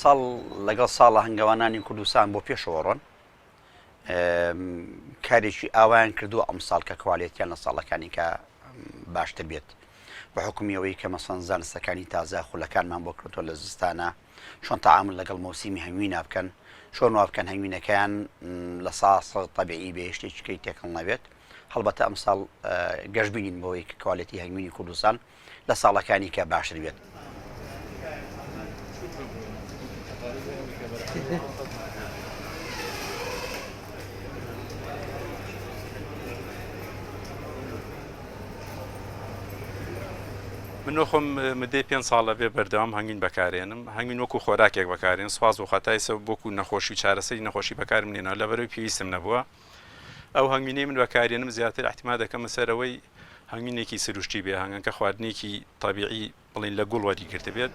ساڵ لەگەڵ ساڵە هەنگاوانانی کوردستان بۆ پێشەوەڕۆن کارێکی ئاوایان کردووە ئەم ساڵ کە کواڵێتیان لە ساڵەکانی کە باشتر بێت بە حکومیەوەی کە مەسەن زانستەکانی تازە خولەکانمان بۆ کردووە لە زستانە چۆن تەعامل لەگەڵ مۆسیمی هەنگوینە بکەن چۆن وا بکەن هەنگوینەکەیان لە ساسە تەبیعی بە هێشتێکیکەی تێکەڵ نەبێت هەڵبەتە ئەم ساڵ گەشتبینین بەوەی کە کواڵێتی هەنگوینی کوردستان لە ساڵەکانی کە باشتر بێت. من خۆم مدەی 5 ساڵە بێ بەردەوام هەنگوین بەکارێنم هەنگوین وەکو خۆراکێک بەکارێن سواز و خەتای سە بۆکو نەخۆشی چارەسەری نەخۆشی بەکارم نێنەوە لەبەرەوەی پێویستم نەبووە ئەو هەنگوینەی من بەکارێنم زیاتر احتیما دەکەمە سەرەوەی هەنگوینێکی سروشتی بێ هەنگەکە خواردنێکی تەبیعی بڵین لە گوڵ وەریگرتە بێت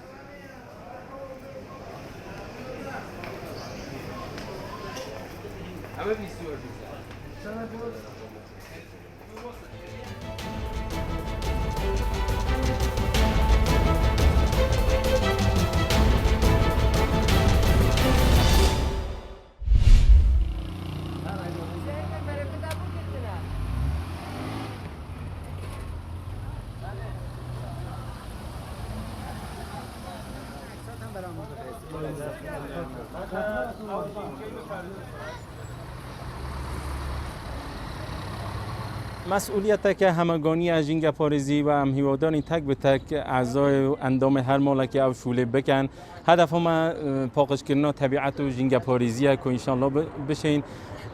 مسئولیت که همگانی از جنگ پارێزی و هم هیواداری تک به تک اعضای اندام هر مالکی او شوله بکن هدف ما پاکش کردن طبیعت و جنگ پارێزیه که انشالله بشین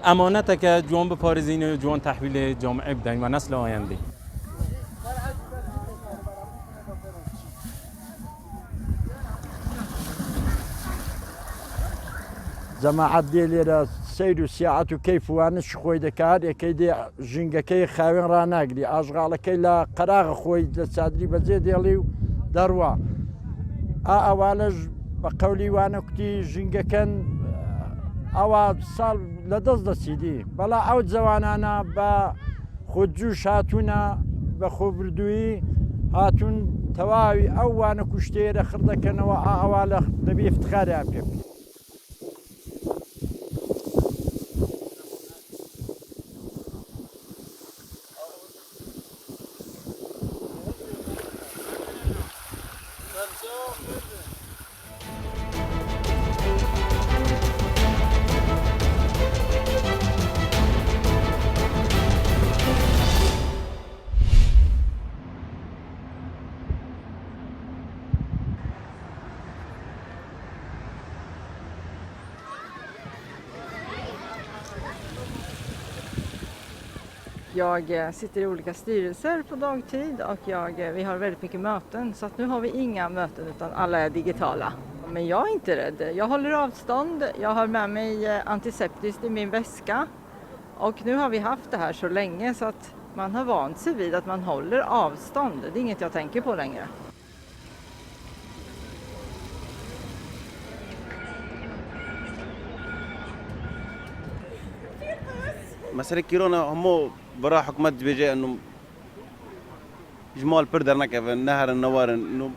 امانت که جوان به پارێزین جوان تحویل جامعه بدهیم و نسل آینده. جەماعەت دێ لێرە سەیر و سیاعەت و کەیف وانش خۆی دەکات یەکەی دێ ژینگەکەی خاوێن ڕناگری ئاژغاڵەکەی لە قەراغە خۆی لە چادری بەجێ دێڵی و دەڕوا ئەوانەش بە قەولی وانە کوتی ژینگەکەن ئەوە ساڵ لە دەست دەچیدی بەڵا ئەو جوانانە بە خۆجووش هاتوونە بە خۆبردووی هاتوون تەواوی ئەو وانە کوشتێرە خردەکەنەوە ئەوە لە دەبێ افتخاریان پێ بکەین. Jag sitter i olika styrelser på dagtid och vi har väldigt mycket möten så att nu har vi inga möten utan alla är digitala. Men jag är inte rädd. Jag håller avstånd. Jag har med mig antiseptiskt i min väska och nu har vi haft det här så länge så att man har vant sig vid att man håller avstånd. Det är inget jag tänker på längre. مسألة كورونا هم برا حكومة بيجي إنه جمال بر درنا كيف نهر النوار إنه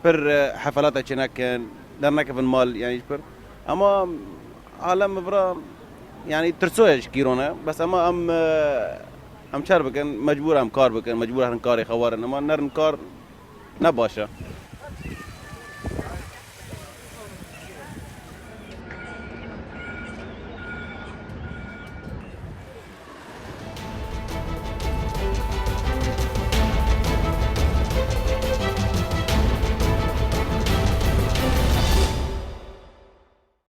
بر حفلات هناك درنا كيف المال يعني بر أما عالم برا يعني ترسويش كورونا بس أما أم شرب كان مجبور أم كار بكن مجبور هن كاري خوارن أما نرن كار نباشة.